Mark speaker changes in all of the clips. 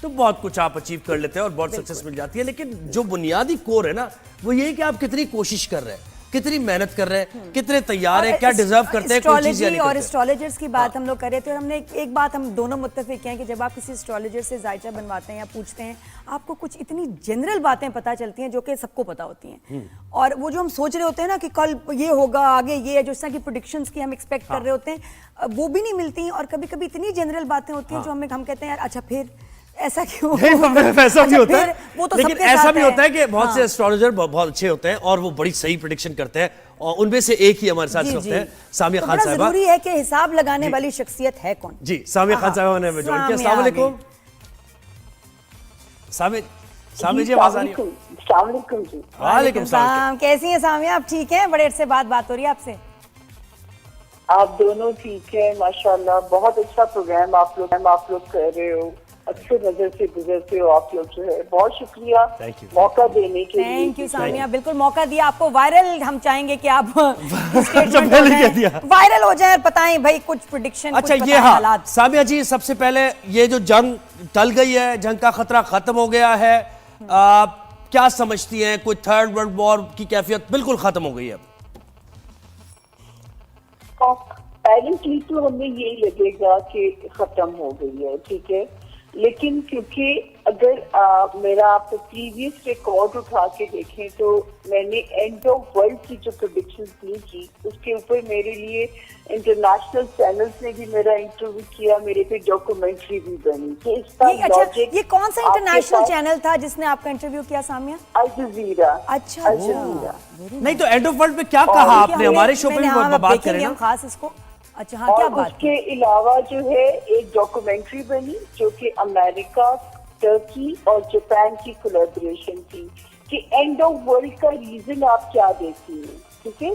Speaker 1: تو بہت کچھ آپ اچیو کر لیتے ہیں اور بہت سکسیس مل جاتی ہے. لیکن جو بنیادی کور ہے نا وہ یہی کہ آپ کتنی کوشش کر رہے ہیں, کتنی محنت کر رہے ہیں, کتنے تیار ہیں, کیا ڈیزرو کرتے ہیں, کوئی چیز یا نہیں کرتے.
Speaker 2: اور اسٹرالوجرز کی بات ہم لوگ کر رہے تھے اور ہم نے ایک بات ہم دونوں متفق ہیں کہ جب آپ کسی اسٹرالوجر سے ذائچہ بنواتے ہیں یا پوچھتے ہیں آپ کو کچھ اتنی جنرل باتیں پتہ چلتی ہیں جو کہ سب کو پتہ ہوتی ہیں, اور وہ جو ہم سوچ رہے ہوتے ہیں نا کہ کل یہ ہوگا, آگے یہ ہے, جو اس طرح کی پریڈکشنز کی ہم ایکسپیکٹ کر رہے ہوتے ہیں وہ بھی نہیں ملتی ہیں. اور کبھی کبھی اتنی جنرل باتیں ہوتی ہیں جو ہم کہتے ہیں یار اچھا پھر ایسا کیوں,
Speaker 1: ایسا بھی ہوتا ہے. لیکن ایسا بھی ہوتا ہے کہ بہت سے
Speaker 2: ہاں.
Speaker 1: اسٹرالوجر بہت اچھے ہوتے ہیں اور وہ بڑی صحیح پریڈکشن کرتے ہیں, اور ان میں سے ایک ہی ہمارے ساتھ ہوتے ہیں سامیہ خان صاحبہ.
Speaker 2: ضروری ہے کہ حساب لگانے والی شخصیت ہے کون.
Speaker 1: جی سامیہ خان صاحبہ نے ہمیں جوائن کیا. السلام علیکم سامیہ جی, آواز آ رہی ہے؟
Speaker 3: السلام علیکم جی.
Speaker 1: وعلیکم السلام.
Speaker 2: کیسی ہیں سامیہ, آپ ٹھیک ہیں؟ بڑے عرصے بعد بات ہو رہی ہے آپ سے.
Speaker 3: آپ دونوں ٹھیک ہیں ماشاءاللہ, بہت اچھا پروگرام آپ لوگ کر رہے ہو, اچھے نظر سے گزرتے ہو آپ لوگ, جو ہے بہت شکریہ موقع دینے کے لیے.
Speaker 2: تھینک یو سامیہ, بالکل موقع دیا آپ کو. وائرل ہم چاہیں گے کہ آپ وائرل ہو جائیں اور بتائیں بھائی کچھ پریڈکشن.
Speaker 1: اچھا یہ ہاں سامیہ جی, سب سے پہلے یہ جو جنگ ٹل گئی ہے, جنگ کا خطرہ ختم ہو گیا ہے, کیا سمجھتی ہیں کوئی تھرڈ ورلڈ وار کی کیفیت بالکل ختم ہو گئی ہے؟
Speaker 3: پیرنٹلی تو ہمیں یہی لگے گا کہ ختم ہو گئی ہے, ٹھیک ہے, لیکن کیونکہ اگر میرا آپ پریویس ریکارڈ اٹھا کے دیکھیں تو میں نے اینڈ آف ورلڈ کی جو پریڈکشنز دی تھی اس کے اوپر میرے لیے انٹرنیشنل چینلز نے بھی میرا انٹرویو کیا, میرے پہ ڈاکومنٹری بھی بنی.
Speaker 2: یہ کون سا انٹرنیشنل چینل تھا جس نے آپ کا انٹرویو کیا سامیہ؟
Speaker 3: الجزیرہ.
Speaker 2: اچھا
Speaker 1: نہیں تو اینڈ آف ورلڈ پہ کیا کہا آپ نے؟ ہمارے شو پہ بھی بات کریں نا
Speaker 2: خاص اس کو. اچھا ہاں,
Speaker 3: اور
Speaker 2: کیا بات.
Speaker 3: اس کے علاوہ جو ہے ایک ڈاکومنٹری بنی جو کہ امریکہ, ترکی اور جاپان کی کولیبریشن تھی کہ اینڈ آف ورلڈ کا ریزن آپ کیا دیتی ہیں, ٹھیک ہے.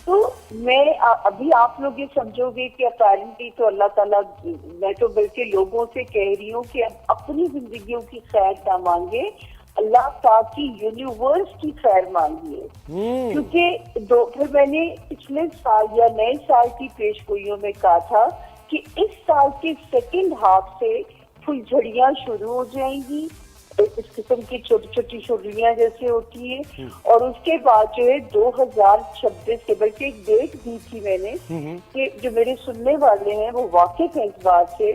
Speaker 3: تو میں ابھی آپ لوگ یہ سمجھو گے کہ اپیرنٹلی تو اللہ تعالیٰ, میں تو بلکہ لوگوں سے کہہ رہی ہوں کہ اپنی زندگیوں کی خیر نہ مانگے, اللہ پاک کی یونیورس کی خیر مانگیے. کیونکہ پھر میں نے پچھلے سال یا نئے سال کی پیش گوئیوں میں کہا تھا کہ اس سال کے سیکنڈ ہاف سے پھلجھڑیاں شروع ہو جائیں گی, اس قسم کی چھوٹی چھوٹی شرلیاں جیسے ہوتی ہیں, اور اس کے بعد جو ہے 2026 کے, بلکہ ایک ڈیٹ دی تھی میں نے کہ جو میرے سننے والے ہیں وہ واقف ہیں اس بات سے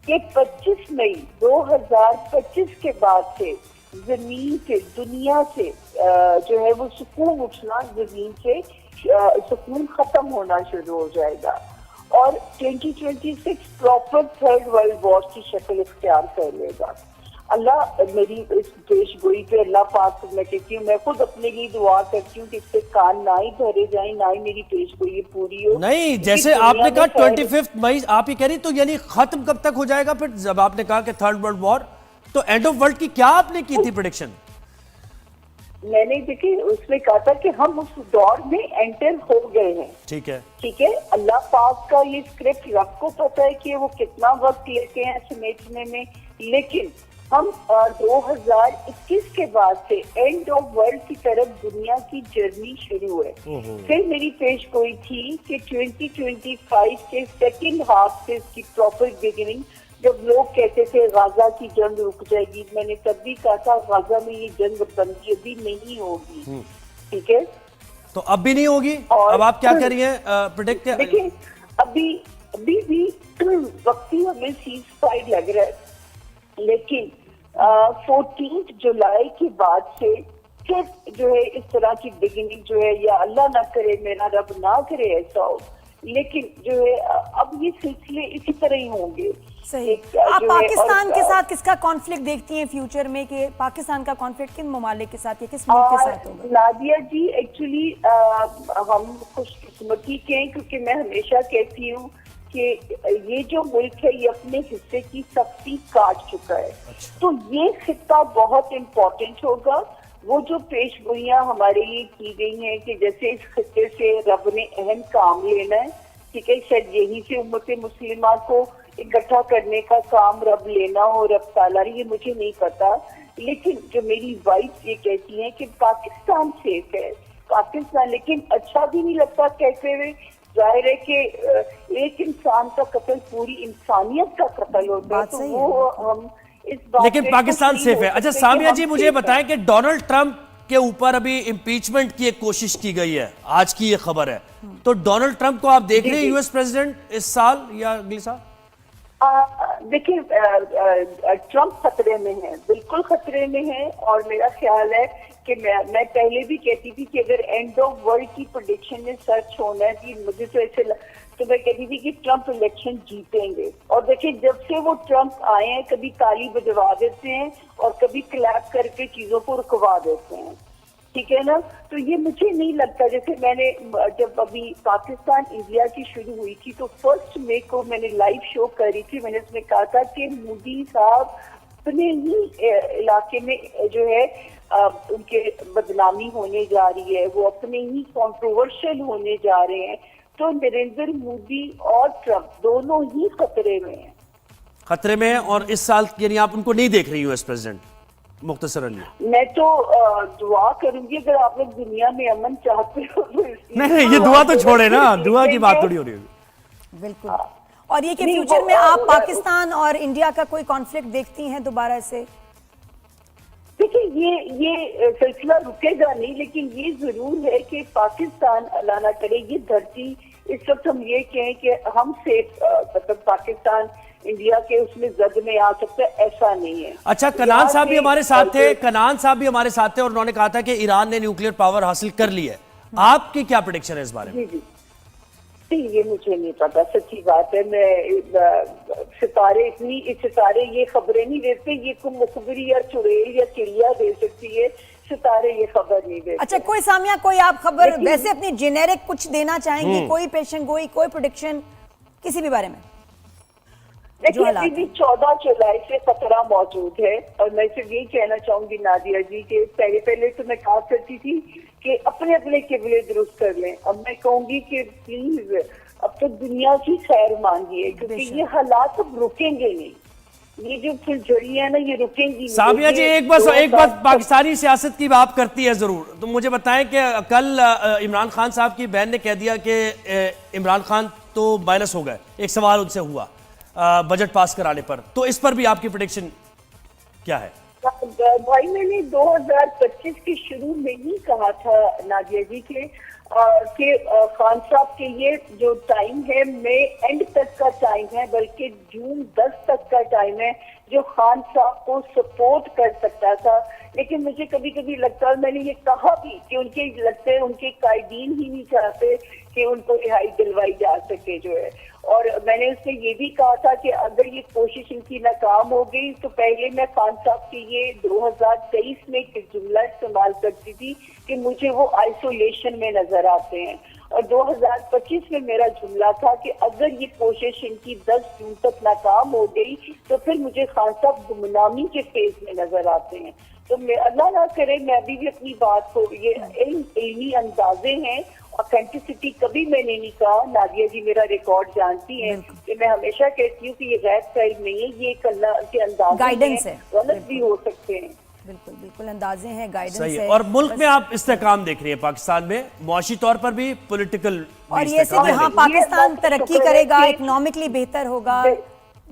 Speaker 3: کہ 25 مئی 2025 کے بعد سے زمین سے, دنیا سے جو ہے وہ سکون اٹھنا, زمین سے سکون ختم ہونا شروع ہو جائے گا, اور 2026 پراپر تھرڈ ورلڈ وار کی شکل اختیار کر لے گا. اللہ میری اس پیش گوئی پہ اللہ پاک میں کہتی ہوں, میں خود اپنے لیے دعا کرتی ہوں کہ اس سے کان نہ ہی دھرے جائیں, نہ ہی میری پیش گوئی پوری ہو.
Speaker 1: نہیں جیسے آپ نے کہا 25 مئی آپ یہ کہہ رہی, تو یعنی ختم کب تک ہو جائے گا پھر؟ جب آپ نے کہا کہ تھرڈ ورلڈ وار, تو اینڈ آف ورلڈ کی کیا آپ نے کی تھی پریڈکشن؟
Speaker 3: میں نے دیکھی اس میں کہا تھا کہ ہم اس دور میں انٹر ہو گئے ہیں. ٹھیک ہے, اللہ پاک کا یہ اسکرپٹ رب کو پتہ ہے کہ وہ کتنا وقت لیتے ہیں سمیٹنے میں, لیکن ہم 2021 کے بعد سے اینڈ آف ورلڈ کی طرف دنیا کی جرنی شروع ہے. پھر میری پیش گوئی تھی کہ 2025 کے سیکنڈ ہاف سے اس کی پراپر بگننگ, جب لوگ کہتے تھے غزہ کی جنگ رک جائے گی, میں نے تب بھی کہا تھا غزہ میں یہ جنگ بندی ابھی نہیں ہوگی, ٹھیک ہے.
Speaker 1: تو اب بھی نہیں ہوگی, اب آپ کیا کر رہی ہیں پریڈکٹ؟
Speaker 3: دیکھیں ابھی بھی وقتی ہمیں سیز فائر لگ رہا ہے, لیکن 14 جولائی کے بعد سے پھر جو ہے اس طرح کی بگننگ جو ہے, یا اللہ نہ کرے, میرا رب نہ کرے ایسا ہو, لیکن جو ہے اب یہ سلسلے اسی طرح ہی ہوں گے.
Speaker 2: صحیح. آپ پاکستان کے ساتھ کس کا کانفلکٹ دیکھتی ہیں فیوچر میں, کہ پاکستان کا کانفلکٹ کن ممالک کے ساتھ یا کس ملک کے ساتھ ہوگا؟
Speaker 3: نادیہ جی ایکچولی ہم خوش قسمتی کے ہیں, کیونکہ میں ہمیشہ کہتی ہوں کہ یہ جو ملک ہے یہ اپنے حصے کی سختی کاٹ چکا ہے, تو یہ خطہ بہت امپورٹنٹ ہوگا. وہ جو پیش گوئیاں ہمارے لیے کی گئی ہیں کہ جیسے اس خطے سے رب نے اہم کام لینا ہے, ٹھیک ہے, شاید یہی سے امت مسلمہ کو اکٹھا کرنے کا کام رب لینا ہو, رب تعالیٰ, یہ مجھے نہیں پتا, لیکن جو میری وائف یہ کہتی ہیں کہ پاکستان سیف ہے, پاکستان, لیکن اچھا بھی نہیں لگتا کہتے ہوئے. ظاہر ہے کہ ایک انسان کا قتل پوری انسانیت کا قتل ہوتا ہے, تو وہ ہم इस बात
Speaker 1: लेकिन
Speaker 3: पे
Speaker 1: पाकिस्तान
Speaker 3: कुछ
Speaker 1: सेफ
Speaker 3: नहीं
Speaker 1: है।
Speaker 3: हो
Speaker 1: अच्छा
Speaker 3: सकता
Speaker 1: सामिया
Speaker 3: कि
Speaker 1: जी
Speaker 3: हम
Speaker 1: मुझे
Speaker 3: सेफ हैं।
Speaker 1: बताएं कि डोनाल्ड ट्रंप के ऊपर अभी इम्पीचमेंट की एक कोशिश की गई है, आज की ये खबर है, तो डोनाल्ड ट्रंप को आप देख
Speaker 3: जी,
Speaker 1: रहे हैं
Speaker 3: जी।
Speaker 1: यूएस प्रेसिडेंट इस साल या अगले साल?
Speaker 3: देखिए ट्रंप खतरे में है, बिल्कुल खतरे में है। और मेरा ख्याल है कि मैं पहले भी कहती थी कि अगर एंड ऑफ वर्ल्ड की प्रेडिक्शन में सच होना है कि मुझे तो ऐसे तो मैं कहती थी कि ट्रंप इलेक्शन जीतेंगे। और देखिए जब से वो ट्रंप आए हैं, कभी ताली बजवा देते हैं और कभी क्लैप करके चीजों को रुकवा देते हैं, ठीक है ना। तो ये मुझे नहीं लगता, जैसे मैंने जब अभी पाकिस्तान इंडिया की शुरू हुई थी तो 1 मई को मैंने लाइव शो करी थी, मैंने उसमें कहा था कि मोदी साहब अपने ही इलाके में जो है उनके बदनामी होने जा रही है, वो अपने ही कंट्रोवर्शियल होने जा रहे हैं। तो नरेंद्र मोदी और ट्रंप दोनों ही खतरे में हैं।
Speaker 1: खतरे में है। और इस साल यानी आप उनको नहीं देख रही यूएस प्रेसिडेंट मुख्तसर अली?
Speaker 3: मैं तो दुआ करूंगी, अगर आप लोग दुनिया में अमन चाहते हो तो
Speaker 1: नहीं ये दुआ तो छोड़े ना, दुआ की बात थोड़ी हो रही होगी।
Speaker 2: बिल्कुल। और ये कि
Speaker 3: नहीं,
Speaker 2: फ्यूचर
Speaker 3: वो-
Speaker 2: में आप
Speaker 3: वो-
Speaker 2: पाकिस्तान और इंडिया का कोई कॉन्फ्लिक्ट देखती हैं दोबारा से?
Speaker 3: देखिए ये सिलसिला रुकेगा नहीं, लेकिन ये जरूर है कि पाकिस्तान अल्लाह ना करे ये धरती, इस वक्त हम ये कहें कि हम सेफ मतलब पाकिस्तान इंडिया के उसमें जद में आ सकता है, ऐसा नहीं है।
Speaker 1: अच्छा कनान साहब भी हमारे साथ थे, कनान साहब भी हमारे साथ थे और उन्होंने कहा था कि ईरान ने न्यूक्लियर पावर हासिल कर ली है। आपकी क्या प्रेडिक्शन है इस बारे में?
Speaker 3: जी जी नहीं, ये मुझे नहीं पता, सच्ची बात है। मैं सितारे ये खबरें नहीं देते, ये कोई मुखबिरी या चुड़ैल या चिड़िया दे सकती है, सितारे ये खबर नहीं देते।
Speaker 2: अच्छा कोई सामिया कोई आप खबर
Speaker 3: लेकिन-
Speaker 2: वैसे अपनी जेनेरिक कुछ देना चाहेंगी, कोई पेशन गोई, कोई प्रेडिक्शन किसी भी बारे में?
Speaker 3: देखिए
Speaker 2: हालात
Speaker 3: अभी भी 14 जुलाई से खतरा मौजूद है। और मैं सिर्फ यही कहना चाहूंगी नादिया जी के पहले तो मैं कहा करती थी कि अपने अपने किबले दुरुस्त कर लें, अब मैं कहूंगी कि प्लीज अब तो दुनिया की खैर मांगिए, क्योंकि ये हालात अब रुकेंगे नहीं। ये जो फुलझड़ियां है ना ये रुकेंगी नहीं।
Speaker 1: सामिया जी
Speaker 3: ये
Speaker 1: एक बात
Speaker 3: 2025
Speaker 1: पाकिस्तानी सियासत की बात करती है जरूर, तो मुझे बताएं कि कल इमरान खान साहब की बहन ने कह दिया कि इमरान खान तो माइनस हो गए, एक सवाल उनसे हुआ बजट पास कराने पर, तो इस पर भी आपकी प्रेडिक्शन क्या है?
Speaker 3: भाई मैंने 2025 के शुरू में ही कहा था नादिया जी के खान साहब के ये जो टाइम है मई एंड तक का टाइम है, बल्कि जून 10 तक का टाइम है जो खान साहब को सपोर्ट कर सकता था। लेकिन मुझे कभी कभी लगता है, मैंने ये कहा भी कि उनके लगते है उनके कायदीन ही नहीं चाहते कि उनको रिहाई दिलवाई जा सके जो है। और मैंने उसमें ये भी कहा था कि अगर ये कोशिश इनकी नाकाम हो गई तो पहले मैं खान साहब के ये 2023 में एक जुमला इस्तेमाल करती थी कि मुझे वो आइसोलेशन में नजर आते हैं। और 2025 में मेरा जुमला था कि अगर ये कोशिश इनकी 10 जून तक नाकाम हो गई तो फिर मुझे खान साहब गुमनामी के फेज में नजर आते हैं। तो अल्लाह ना करे मैं अभी भी अपनी बात को ये इल्मी अंदाजे हैं, ऑथेंटिसिटी कभी मैंने नहीं कहा। नादिया जी मेरा रिकॉर्ड जानती हैं कि मैं हमेशा कहती हूँ कि ये गैर फैल नहीं है, ये एक अल्लाह के अंदाजे
Speaker 2: गाइडेंस है,
Speaker 3: गलत भी हो सकते हैं।
Speaker 2: बिल्कुल बिल्कुल अंदाजे हैं, गाइडेंस
Speaker 1: सही है।
Speaker 2: है।
Speaker 1: और मुल्क में आप इस्तेकाम देख रही है पाकिस्तान में, मुआशी तौर पर भी, पॉलिटिकल
Speaker 2: और ये से कि हाँ पाकिस्तान
Speaker 3: बात
Speaker 2: तरक्की
Speaker 3: शुक्र है
Speaker 2: करेगा,
Speaker 3: कि-
Speaker 2: इकोनॉमिकली बेहतर होगा।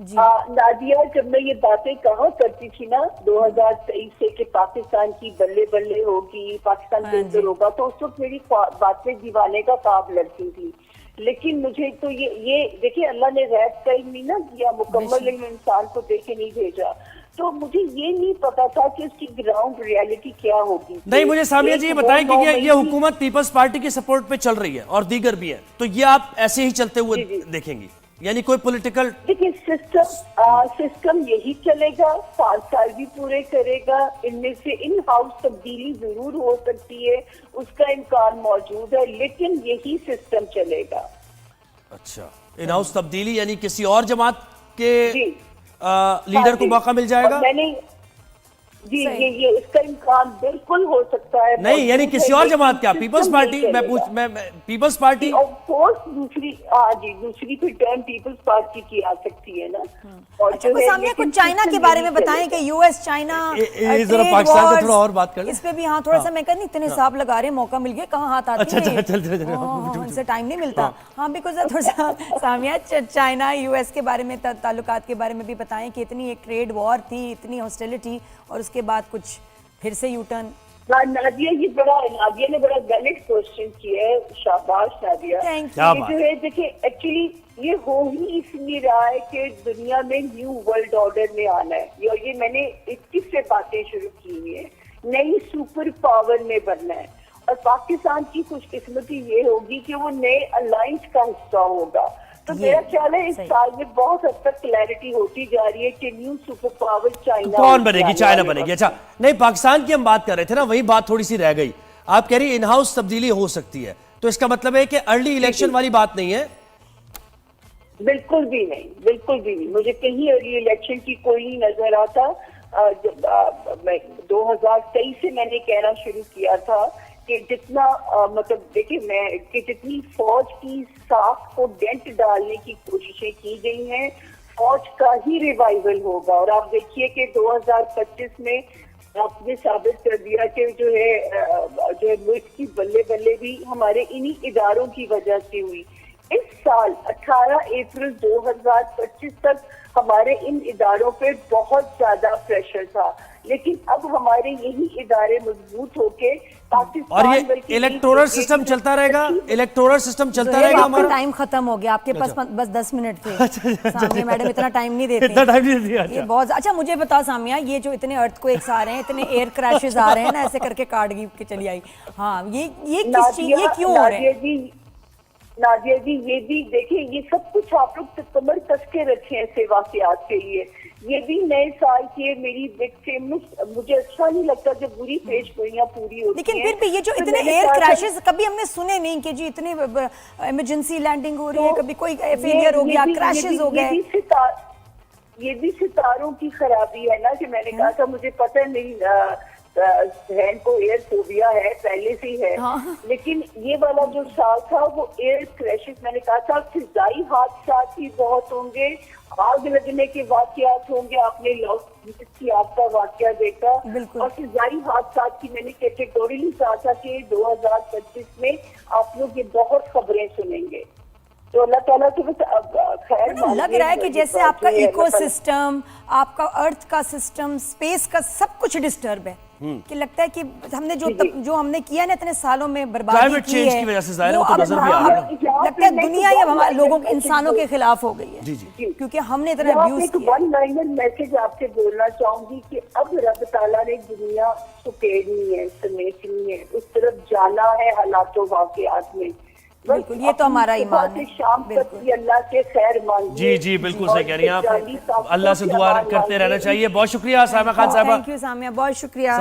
Speaker 2: जी
Speaker 3: नादिया जब मैं ये बातें कहा करती थी ना 2023 से कि पाकिस्तान की बल्ले बल्ले होगी, पाकिस्तान
Speaker 2: हाँ
Speaker 3: बेहतर
Speaker 2: जी।
Speaker 3: होगा, तो उस वक्त मेरी बातें दीवाने का ख्वाब लगती थी। लेकिन मुझे तो ये देखिए अल्लाह ने रैप टाइम नहीं ना किया, मुकम्मल इंसान को देखे नहीं भेजा, तो मुझे ये नहीं पता था कि उसकी ग्राउंड रियलिटी क्या होगी।
Speaker 1: नहीं मुझे सामिया जी ये बताएं कि ये हुकूमत पीपल्स पार्टी की सपोर्ट पे चल रही है और दीगर भी है, तो ये आप ऐसे ही चलते हुए
Speaker 3: जी, जी।
Speaker 1: देखेंगी, यानी कोई पॉलिटिकल?
Speaker 3: देखिए सिस्टम यही चलेगा, 5 साल भी पूरे करेगा। इनमें से इन हाउस तब्दीली जरूर हो सकती है, उसका इम्कान मौजूद है, लेकिन यही सिस्टम चलेगा।
Speaker 1: अच्छा इन हाउस तब्दीली यानी किसी और जमात के
Speaker 3: जी
Speaker 1: लीडर को मौका मिल जाएगा?
Speaker 3: मैंने जी ये इसका इम्कान बिल्कुल हो सकता है।
Speaker 1: नहीं, यानी किसी और जमात क्या, पीपल्स पार्टी? मैं पीपल्स पार्टी,
Speaker 3: ऑफ कोर्स दूसरी, हाँ जी, दूसरी फिर टर्म पीपल्स पार्टी की आ सकती है ना। और
Speaker 2: अच्छा, कुछ सामने कुछ चाइना के बारे में बताएं कि यूएस चाइना
Speaker 1: जरा पाकिस्तान का थोड़ा और बात कर लें
Speaker 2: इस पे भी। हाँ, थोड़ा सा मैं कहती इतने हिसाब लगा रहे हैं, मौका मिल गया, कहाँ हाथ आती है।
Speaker 1: चल
Speaker 2: उनसे टाइम नहीं मिलता। हाँ, बिकॉज थोड़ा सा सामिया चाइना यूएस के बारे में, ताल्लुकात के बारे में भी बताएं कि इतनी एक ट्रेड वॉर थी, इतनी हॉस्टिलिटी, और उसके बाद कुछ फिर से यू टर्न।
Speaker 3: नादिया नादिया ने बड़ा वैलिड क्वेश्चन किया है, शाबाश नादिया।
Speaker 2: Thank
Speaker 1: you.
Speaker 3: ये जो है देखिए, एक्चुअली ये हो ही इसलिए रहा है कि दुनिया में न्यू वर्ल्ड ऑर्डर में आना है, ये मैंने 21 से बातें शुरू की हुई है, नई सुपर पावर में बनना है। और पाकिस्तान की खुशकिस्मती ये होगी कि वो नए अलायंस का हिस्सा होगा। तो मेरा ख्याल है इस साल में बहुत हद तक क्लैरिटी होती जा रही है कि न्यू सुपर पावर चाइना
Speaker 1: कौन बनेगी, चाइना बनेगी। अच्छा, नहीं, पाकिस्तान की हम बात कर रहे थे ना, वही बात थोड़ी सी रह गई। आप कह रही इन हाउस तब्दीली हो सकती है, तो इसका मतलब है कि अर्ली इलेक्शन वाली बात नहीं है?
Speaker 3: बिल्कुल भी नहीं, बिल्कुल भी नहीं। मुझे कहीं अर्ली इलेक्शन की कोई नहीं नजर आता। मैं 2023 से मैंने कहना शुरू किया था कि जितना मतलब देखिए मैं कि जितनी फौज की साख को डेंट डालने की कोशिशें की गई हैं, फौज का ही रिवाइवल होगा। और आप देखिए कि 2025 में आपने साबित कर दिया कि जो है मुल्क की बल्ले बल्ले भी हमारे इन्हीं इदारों की वजह से हुई। इस साल 18 अप्रैल 2025 तक हमारे इन इदारों पे बहुत ज्यादा प्रेशर था, लेकिन अब हमारे यही इदारे मजबूत होके पाकिस्तान,
Speaker 1: और ये इलेक्टोरल सिस्टम चलता रहेगा, इलेक्टोरल सिस्टम चलता रहेगा हमारा।
Speaker 2: टाइम खत्म हो गया, आपके पास बस 10 मिनट थे। सामिया मैडम इतना टाइम नहीं देते,
Speaker 1: इतना टाइम नहीं दिया।
Speaker 2: ये बहुत अच्छा। मुझे बताओ सामिया, ये जो इतने अर्थक्वेक्स आ रहे हैं, इतने एयर क्रैशेस आ रहे हैं ना, ऐसे करके कार्ड गिफ्ट के चली आई। हाँ, ये किस चीज, ये क्यों हो रहे हैं?
Speaker 3: नादिया जी, ये भी देखिए, ये सब कुछ आप लोग कमर कस के रखे हैं सेवा वाक़यात के लिए। ये भी नए साल की मेरी बिग फेमस, मुझे अच्छा नहीं लगता जब बुरी पेश गोइयां पूरी होती
Speaker 2: लेकिन
Speaker 3: हैं।
Speaker 2: फिर भी ये जो इतने एयर क्रैशेस कभी हमने सुने नहीं कि जी इतने इमरजेंसी लैंडिंग हो रही है, कभी कोई फेलियर हो गया, क्रैशेस हो गए।
Speaker 3: ये भी सितारों की खराबी है ना, कि मैंने कहा था मुझे पता नहीं, बहन को एयर फोबिया है पहले से ही है।
Speaker 2: हाँ।
Speaker 3: लेकिन ये वाला जो साल था वो एयर क्रैशेस, मैंने कहा था फिजाई हादसात ही बहुत होंगे, आग लगने के वाकयात होंगे। आपने की आग का वाकया देखा, और फिजाई हादसात की मैंने कैटेगोरिकली कहा था कि 2025 में आप लोग ये बहुत खबरें सुनेंगे। तो अल्लाह ताला तो बस खैर
Speaker 2: लग रहा है कि जैसे आपका इकोसिस्टम, आपका अर्थ का सिस्टम, स्पेस का सब कुछ डिस्टर्ब है। कि लगता है कि हमने जो हमने किया ना इतने सालों में बर्बादी की है,
Speaker 1: की वजह से ज़ाहिर है, वो तो नजर भी आ रहा है।
Speaker 2: लगता है दुनिया ही अब हमारे लोगों इंसानों के खिलाफ हो गई है।
Speaker 1: जी जी,
Speaker 2: क्योंकि हमने इतना अब्यूज किया।
Speaker 3: वन लाइनर मैसेज आपसे बोलना चाहूंगी कि अब रब ताला ने दुनिया सुकेड़नी है, समेटनी है, उस तरफ जाना है हालातों वाकयात में।
Speaker 2: बिल्कुल, ये तो हमारा ईमान है।
Speaker 3: शाम तक अल्लाह से खैर मांगिए।
Speaker 1: जी जी, बिल्कुल सही कह रही हैं आप। अल्लाह से दुआ करते रहना चाहिए। बहुत शुक्रिया सामिया खान साहबा।
Speaker 2: थैंक यू सामिया, बहुत शुक्रिया।